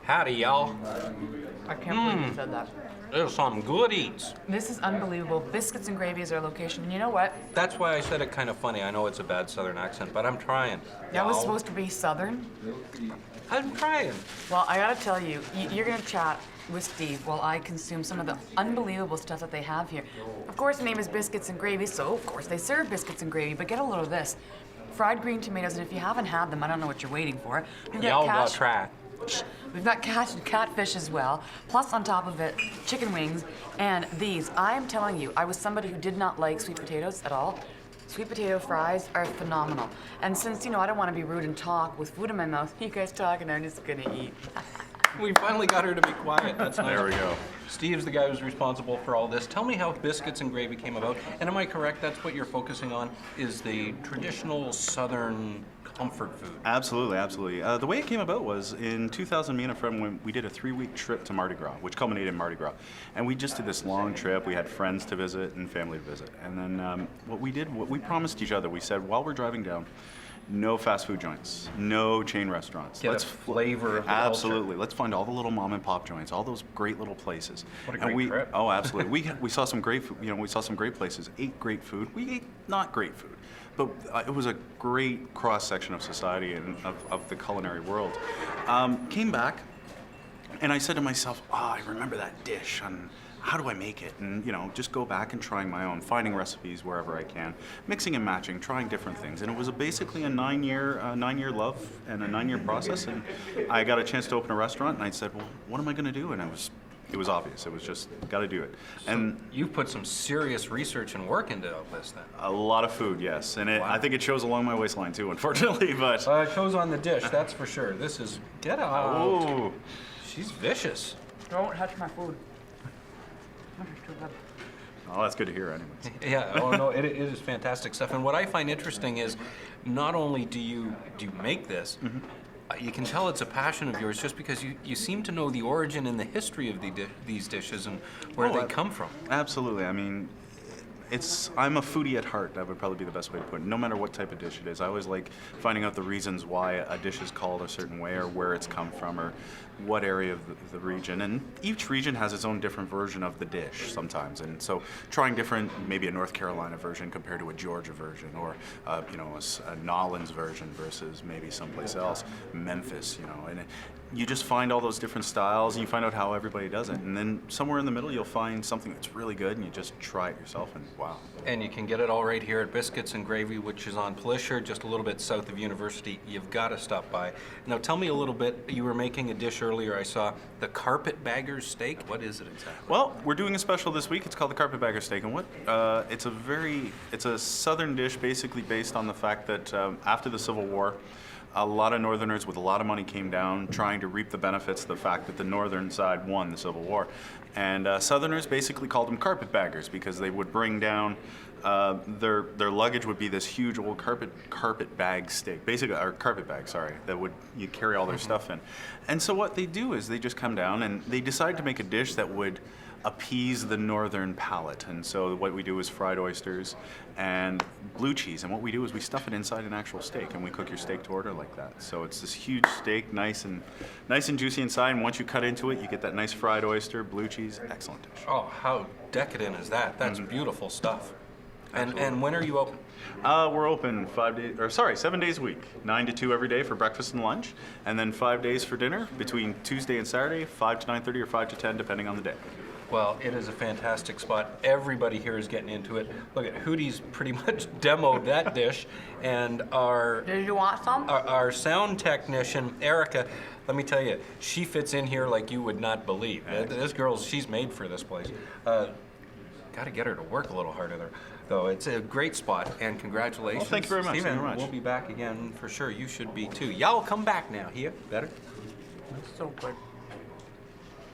Howdy, y'all. I can't believe you said that. There's some good eats. This is unbelievable. Biscuits and Gravy is our location, and you know what? That's why I said it kind of funny. I know it's a bad Southern accent, but I'm trying. That was y'all. supposed to be Southern. I'm trying. Well, I gotta tell you, you're gonna chat with Steve while I consume some of the unbelievable stuff that they have here. Of course, the name is Biscuits and Gravy, so of course they serve biscuits and gravy, but get a load of this. Fried green tomatoes, and if you haven't had them, I don't know what you're waiting for. We've Y'all cat- got try. We've got catfish as well, plus on top of it, chicken wings, and these. I'm telling you, I was somebody who did not like sweet potatoes at all. Sweet potato fries are phenomenal. And since, I don't want to be rude and talk with food in my mouth, you guys talk and I'm just gonna eat. We finally got her to be quiet. That's nice. There we go. Steve's the guy who's responsible for all this. Tell me how Biscuits and Gravy came about. And am I correct? That's what you're focusing on, is the traditional Southern comfort food. Absolutely, absolutely. The way it came about was in 2000, me and a friend, we did a 3-week trip to Mardi Gras, which culminated in Mardi Gras. And we just did this long trip. We had friends to visit and family to visit. And then what we promised each other, we said, while we're driving down, no fast food joints, no chain restaurants. Get a flavor of the Absolutely. culture. Let's find all the little mom and pop joints, all those great little places. What a great trip. Oh, absolutely. we saw some great food. We saw some great places. Ate great food. We ate not great food, but it was a great cross section of society and of the culinary world. Came back, and I said to myself, I remember that dish. And how do I make it? And just go back and trying my own, finding recipes wherever I can, mixing and matching, trying different things. And it was basically a 9-year love and a 9-year process. And I got a chance to open a restaurant, and I said, well, what am I going to do? And it was obvious. It was just got to do it. So and you've put some serious research and work into all this then. a lot of food, yes. And Wow. I think it shows along my waistline too, unfortunately. But It shows on the dish, that's for sure. This is, get out. oh, She's vicious. Don't touch my food. Too good. well, that's good to hear, anyways. Yeah, oh no, it is fantastic stuff. And what I find interesting is, not only do you make this, you can tell it's a passion of yours just because you seem to know the origin and the history of these dishes and where they come from. Absolutely. I mean, I'm a foodie at heart. That would probably be the best way to put it. No matter what type of dish it is, I always like finding out the reasons why a dish is called a certain way, or where it's come from, or what area of the region. And each region has its own different version of the dish sometimes. And so trying different, maybe a North Carolina version compared to a Georgia version, or a Nolans version versus maybe someplace else, Memphis, and you just find all those different styles, and you find out how everybody does it. And then somewhere in the middle, you'll find something that's really good, and you just try it yourself, and wow. And you can get it all right here at Biscuits and Gravy, which is on Plisher, just a little bit south of University. You've got to stop by. Now tell me a little bit, you were making a dish earlier, I saw, the Carpetbagger's Steak. What is it exactly? Well, we're doing a special this week. It's called the Carpetbagger Steak, and it's a southern dish, basically based on the fact that after the Civil War, a lot of Northerners with a lot of money came down trying to reap the benefits of the fact that the northern side won the Civil War. And Southerners basically called them carpetbaggers because they would bring down their luggage would be this huge old carpet bag steak, basically, or carpet bag, sorry, that you carry all their stuff in. And so what they do is they just come down and they decide to make a dish that would appease the northern palate. And so what we do is fried oysters and blue cheese. And what we do is we stuff it inside an actual steak, and we cook your steak to order like that. So it's this huge steak, nice and juicy inside. And once you cut into it, you get that nice fried oyster, blue cheese. Excellent dish. Oh, how decadent is that? That's beautiful stuff. And when are you open? We're open 7 days a week, 9 to 2 every day for breakfast and lunch, and then 5 days for dinner between Tuesday and Saturday, 5 to 9:30 or 5 to 10, depending on the day. Well, it is a fantastic spot. Everybody here is getting into it. Look at Hootie's pretty much demoed that dish, and Did you want some? our sound technician Erica, let me tell you, she fits in here like you would not believe. This she's made for this place. Got to get her to work a little harder there. Though it's a great spot, and congratulations. Well, thank you very much. Steven, Thank you very much. we'll be back again for sure. You should be too. Y'all come back now. Here, better. It's so good.